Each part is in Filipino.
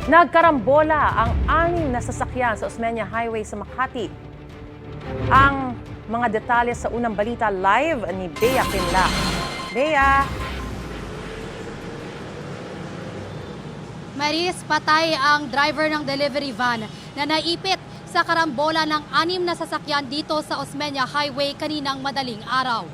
Nagkarambola ang 6 na sasakyan sa Osmeña Highway sa Makati. Ang mga detalye sa unang balita live ni Bea Pinlac. Bea! Maris, patay ang driver ng delivery van na naipit sa karambola ng 6 na sasakyan dito sa Osmeña Highway kaninang madaling araw.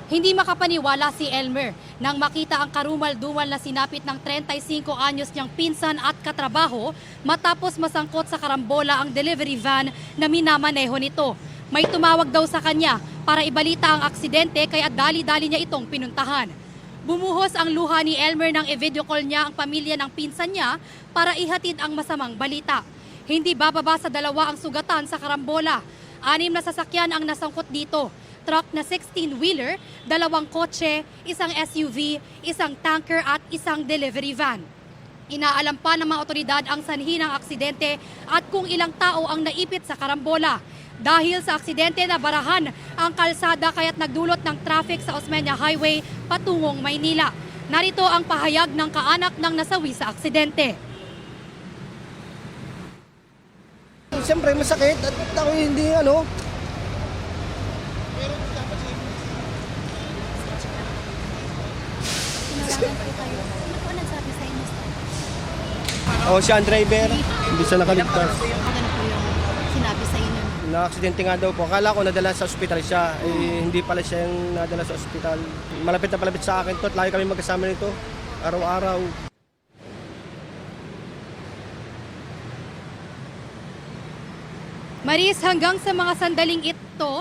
Hindi makapaniwala si Elmer nang makita ang karumal-dumal na sinapit ng 35 anyos niyang pinsan at katrabaho matapos masangkot sa karambola ang delivery van na minamaneho nito. May tumawag daw sa kanya para ibalita ang aksidente kaya dali-dali niya itong pinuntahan. Bumuhos ang luha ni Elmer nang i-video call niya ang pamilya ng pinsan niya para ihatid ang masamang balita. Hindi bababa sa 2 ang sugatan sa karambola. 6 na sasakyan ang nasangkot dito. Truck na 16-wheeler, 2 kotse, 1 SUV, 1 tanker at 1 delivery van. Inaalam pa ng mga otoridad ang sanhi ng aksidente at kung ilang tao ang naipit sa karambola. Dahil sa aksidente na barahan ang kalsada kaya't nagdulot ng traffic sa Osmeña Highway patungong Maynila. Narito ang pahayag ng kaanak ng nasawi sa aksidente. Siyempre masakit at ako hindi siya ang driver, hindi siya nakaligtas. Ano po yung sinabi sa inyo? Na-aksidente nga daw po. Akala ko nadala sa ospital siya. Hindi pala siya yung nadala sa ospital. Malapit na palapit sa akin to at lagi kami magkasama nito. Araw-araw. Maris, hanggang sa mga sandaling ito,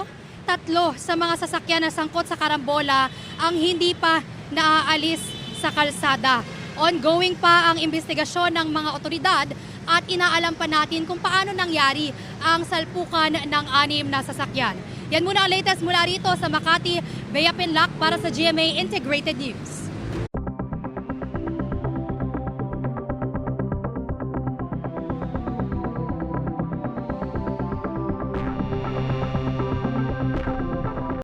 3 sa mga sasakyan na sangkot sa karambola ang hindi pa naaalis sa kalsada. Ongoing pa ang investigasyon ng mga otoridad at inaalam pa natin kung paano nangyari ang salpukan ng 6 na sasakyan. Yan muna ang latest mula rito sa Makati. Bea Pinlac para sa GMA Integrated News.